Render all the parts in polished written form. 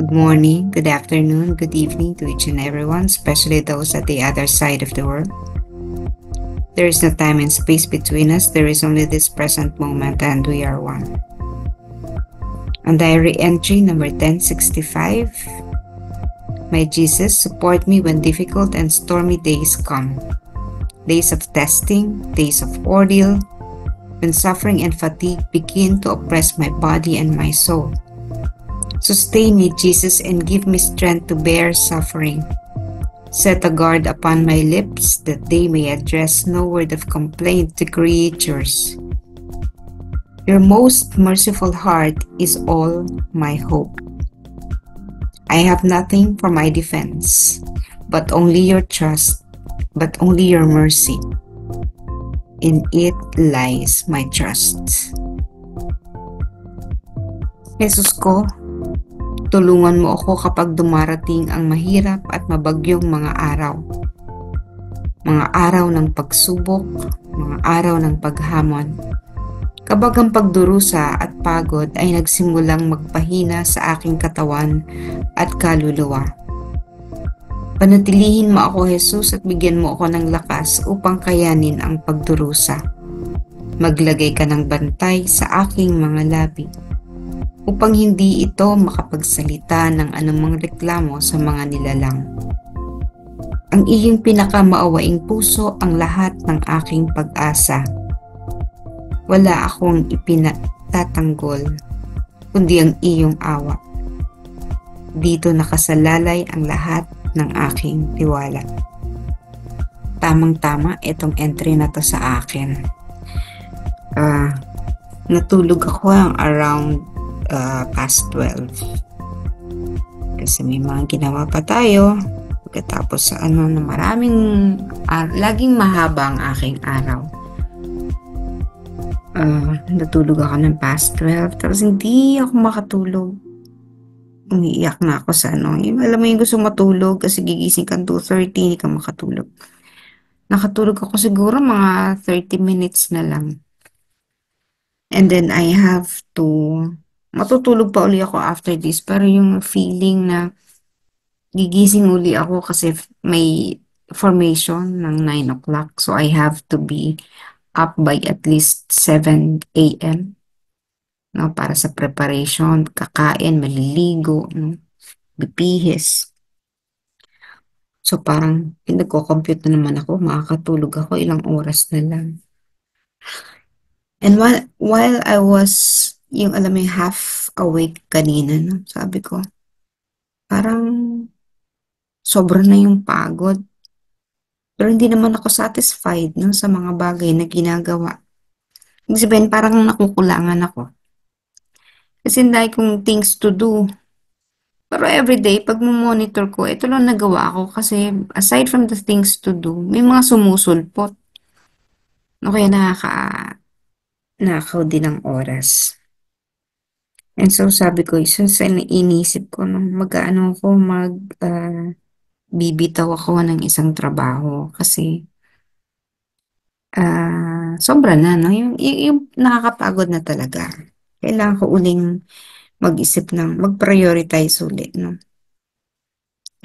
Good morning, good afternoon, good evening to each and everyone, especially those at the other side of the world. There is no time and space between us, there is only this present moment, and we are one. On diary entry number 1065, my Jesus, support me when difficult and stormy days come. Days of testing, days of ordeal, when suffering and fatigue begin to oppress my body and my soul. Sustain me, Jesus, and give me strength to bear suffering. Set a guard upon my lips that they may address no word of complaint to creatures. Your most merciful heart is all my hope. I have nothing for my defense, but only your trust, but only your mercy. In it lies my trust. Jesus ko, tulungan mo ako kapag dumarating ang mahirap at mabagyong mga araw. Mga araw ng pagsubok, mga araw ng paghamon. Kapag ang pagdurusa at pagod ay nagsimulang magpahina sa aking katawan at kaluluwa. Panatilihin mo ako, Jesus, at bigyan mo ako ng lakas upang kayanin ang pagdurusa. Maglagay ka ng bantay sa aking mga labi, upang hindi ito makapagsalita ng anumang reklamo sa mga nilalang. Ang iyong pinakamaawaing puso ang lahat ng aking pag-asa. Wala akong ipinatatanggol, kundi ang iyong awa. Dito nakasalalay ang lahat ng aking tiwala. Tamang-tama itong entry na to sa akin. Natulog ako around past 12. Kasi may mga ginawa pa tayo. Pagkatapos sa na maraming, laging mahaba ang aking araw. Natulog ako ng past 12. Tapos hindi ako makatulog. Umiiyak na ako sa alam mo yung gusto matulog kasi gigising ka 2:30, hindi ka makatulog. Nakatulog ako siguro mga 30 minutes na lang. And then I have to matutulog pa uli ako after this, pero yung feeling na gigising uli ako kasi may formation ng 9 o'clock, so I have to be up by at least 7 a.m. Para sa preparation, kakain, maliligo, bipihis. So parang nagko-compute na naman ako, makakatulog ako ilang oras na lang. And while I was yung half awake kanina, sabi ko, parang sobra na yung pagod. Pero hindi naman ako satisfied sa mga bagay na ginagawa. Ibig sabihin, parang nakukulangan ako. Kasi dahil kong things to do. Pero everyday, pag monitor ko, ito lang nagawa ko kasi aside from the things to do, may mga sumusulpot. Kaya nakakaw din ng oras. And so sabi ko, sa inisip ko, bibitaw ako ng isang trabaho kasi sobra na, yung nakakapagod na talaga. Kailangan ko uling mag-isip mag-prioritize ulit,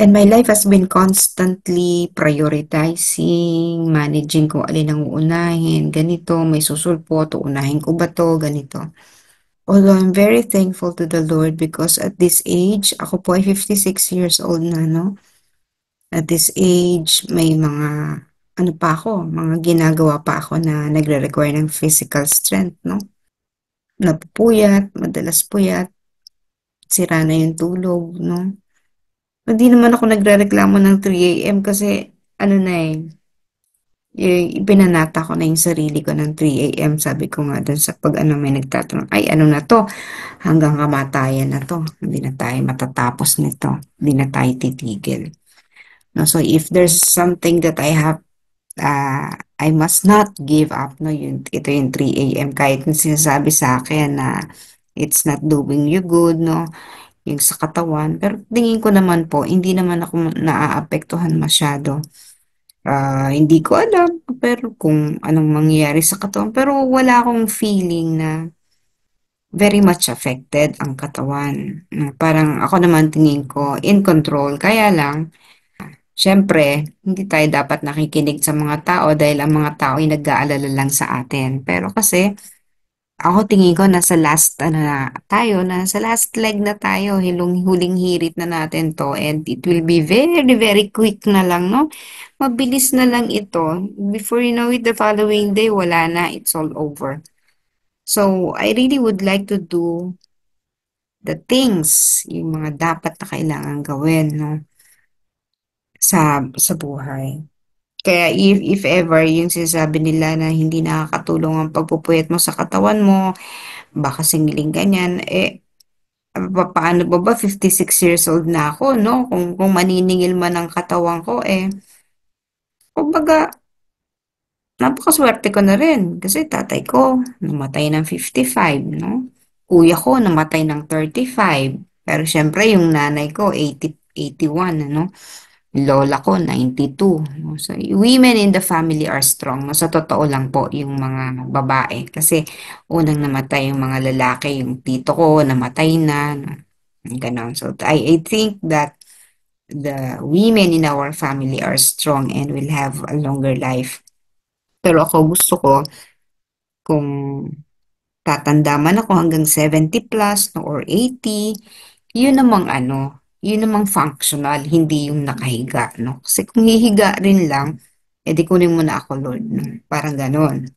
And my life has been constantly prioritizing, managing kung alin ang uunahin, ganito, may susulpot, uunahin ko ba to, ganito. Although I'm very thankful to the Lord because at this age, ako po ay 56 years old na, At this age, may mga, mga ginagawa pa ako na nagre-require ng physical strength, Napupuyat, madalas puyat, sira na yung tulog, Hindi naman ako nagrereklamo ng 3 a.m. kasi, ipinanata ko na yung sarili ko ng 3 a.m. Sabi ko nga dun sa pag may nagtatanong, ay na to, hanggang kamatayan na to, hindi na tayo matatapos nito, hindi na tayo titigil. So if there's something that I have, I must not give up, ito yung 3 a.m. kahit sinasabi sa akin na it's not doing you good, yung sa katawan, pero tingin ko naman po, hindi naman ako naaapektuhan masyado. Hindi ko alam pero kung anong mangyayari sa katawan, pero wala akong feeling na very much affected ang katawan. Parang ako naman tingin ko in control, kaya lang siyempre hindi tayo dapat nakikinig sa mga tao dahil ang mga tao ay nag-aalala lang sa atin. Pero kasi ako tingin ko nasa last ano na tayo, nasa last leg na tayo, huling hirit na natin 'to and it will be very, very quick na lang 'no? Mabilis na lang ito. Before you know it, the following day wala na, it's all over. So, I really would like to do the things, yung mga dapat na kailangan gawin 'no, sa buhay. Kaya if ever yung sinasabi nila na hindi nakakatulong ang pagpupuyat mo sa katawan mo, baka singiling ganyan, eh papaano pa ba 56 years old na ako 'no, kung maniningil man ang katawan ko, eh, kumbaga napakasuwerte ko na rin kasi tatay ko namatay ng 55 'no, kuya ko namatay ng 35, pero siyempre yung nanay ko 81 ano, lola ko 92 'no. So, women in the family are strong 'no, sa totoo lang po yung mga babae kasi unang namatay yung mga lalaki, yung tito ko namatay na 'no, gano'n. So, I think that the women in our family are strong and will have a longer life. Pero ako gusto ko kung tatanda man ako hanggang 70 plus no, or 80, yun namang ano, yun namang functional, hindi yung nakahiga, no? Kasi kung hihiga rin lang, edi kunin mo na ako, Lord, no? Parang ganon.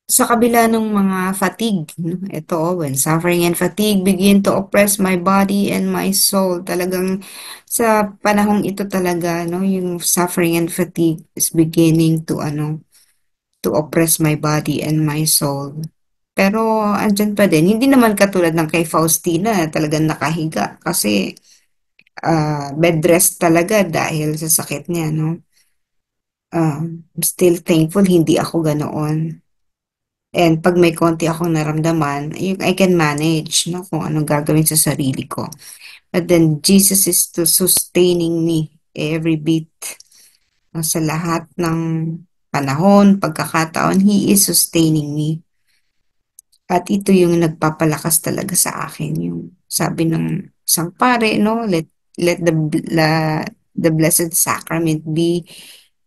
Sa kabila ng mga fatigue, no? Ito, when suffering and fatigue begin to oppress my body and my soul, talagang sa panahong ito talaga, no? Yung suffering and fatigue is beginning to, ano, to oppress my body and my soul. Pero andyan pa din, hindi naman katulad ng kay Faustina na talagang nakahiga kasi bed rest talaga dahil sa sakit niya, no? I'm still thankful hindi ako ganoon. And pag may konti akong naramdaman, I can manage, no? Kung anong gagawin sa sarili ko. But then Jesus is to sustaining me every bit. No? Sa lahat ng panahon, pagkakataon, He is sustaining me. At ito yung nagpapalakas talaga sa akin, yung sabi ng isang pare, no, let the blessed sacrament be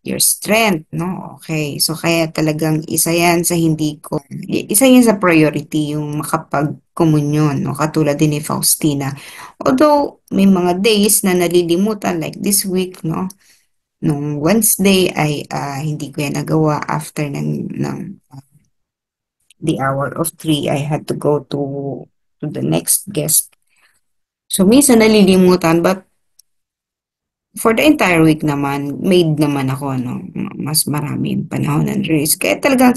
your strength, no? Okay. So kaya talagang isa yan sa priority yung makapag-komunyon, no? Katulad din ni Faustina. Although may mga days na nalilimutan like this week, no? Nung Wednesday ay hindi ko yan nagawa after ng the hour of 3, I had to go to the next guest. So, minsan nalilimutan, but for the entire week naman, made naman ako, no? Mas marami yung panahon ng race. Kaya talagang,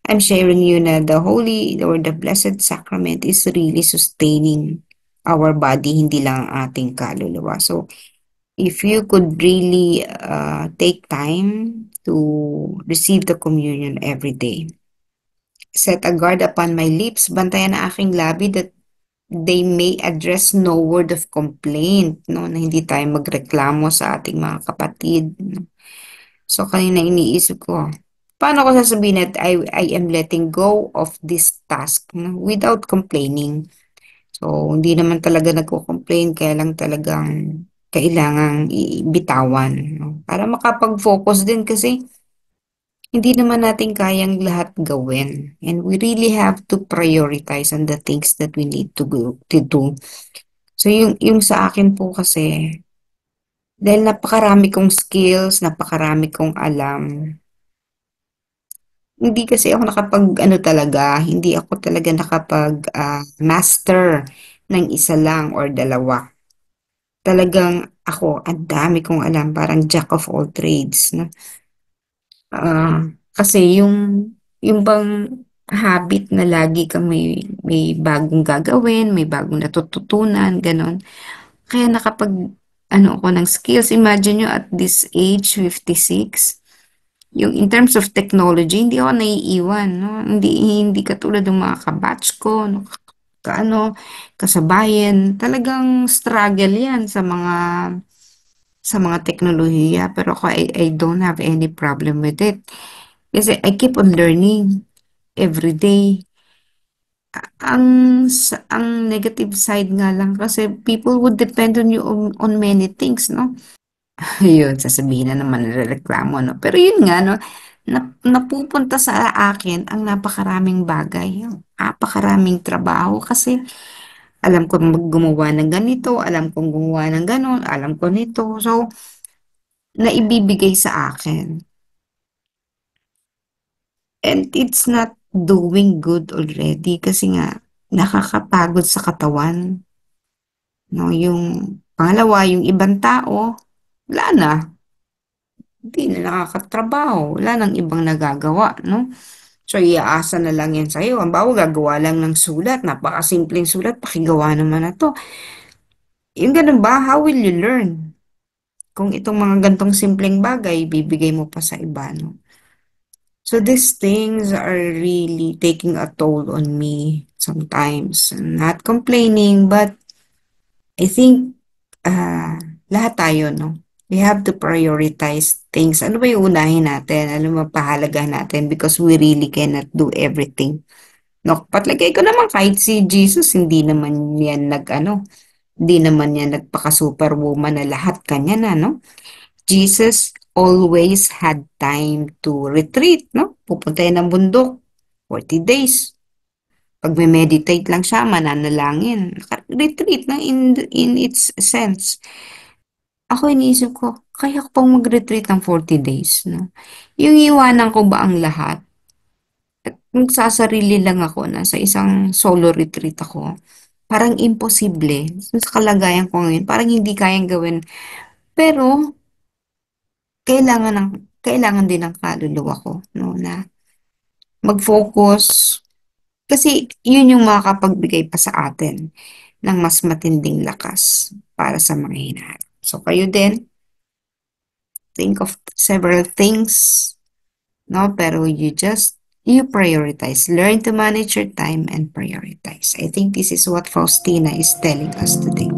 I'm sharing you na the Holy or the Blessed Sacrament is really sustaining our body, hindi lang ang ating kaluluwa. So, if you could really take time to receive the communion every day, set a guard upon my lips, bantayan ang aking labi that they may address no word of complaint, no, na hindi tayo magreklamo sa ating mga kapatid. No? So, kanina iniisip ko, paano ko sasabihin that I am letting go of this task no, without complaining. So, hindi naman talaga nagko-complain, kaya lang talagang kailangang bitawan. No? Para makapag-focus din kasi hindi naman natin kayang lahat gawin. And we really have to prioritize on the things that we need to do. So yung sa akin po kasi, dahil napakarami kong skills, napakarami kong alam, hindi kasi ako nakapag talaga, hindi ako talaga nakapag master ng isa lang or dalawa. Talagang ako, ang dami kong alam, parang jack of all trades, no? Kasi yung bang habit na lagi kang may bagong gagawin, may bagong natututunan, gano'n. Kaya nakapag-ano ako ng skills. Imagine nyo at this age, 56, yung in terms of technology, hindi ako naiiwan, no? Hindi katulad ng mga kabatch ko, no? Kasabayan. Talagang struggle yan sa mga teknolohiya. Pero ako, I don't have any problem with it. Kasi I keep on learning every day. Ang ang negative side nga lang kasi people would depend on you on many things, 'no? Ayun, sasabihin na naman nirereklamo 'no, pero yun nga 'no, napupunta sa akin ang napakaraming bagay, napakaraming trabaho kasi alam kong gumawa ng ganito, alam kong gumawa ng gano'n, alam ko nito. So, naibibigay sa akin and it's not doing good already kasi nga nakakapagod sa katawan 'no, yung pangalawa yung ibang tao, wala na, hindi na nakakatrabaho, wala ng ibang nagagawa 'no. So, iaasa na lang yan sa'yo. Halimbawa, gagawa lang ng sulat, napakasimpleng sulat, pakigawa naman na 'to. Yung gano'n ba, how will you learn? Kung itong mga ganitong simpleng bagay, ibibigay mo pa sa iba, 'no? So, these things are really taking a toll on me sometimes. I'm not complaining, but I think, ah, lahat tayo, 'no? We have to prioritize things. Ano ba yung unahin natin? Ano ba pahalagahan natin? Because we really cannot do everything. No, patlagay ko naman kahit si Jesus, hindi naman yan nag-ano, hindi naman yan nagpaka-superwoman na lahat kanya na, no? Jesus always had time to retreat, no? Pupunta yan ng bundok, 40 days. Pag may meditate lang siya, mananalangin. Retreat na in its sense. Ako iniisip ko, kaya ko pang mag-retreat ng 40 days, no? Yung iwanan ko ba ang lahat? At magsasarili lang ako na sa isang solo retreat ako. Parang imposible. Sa kalagayan ko ngayon, parang hindi kayang gawin. Pero, kailangan din ng kaluluwa ko, no, na mag-focus. Kasi, yun yung makakapagbigay pa sa atin ng mas matinding lakas para sa mga hinaharap. So, kayo din, think of several things, no? Pero you prioritize. Learn to manage your time and prioritize. I think this is what Faustina is telling us today.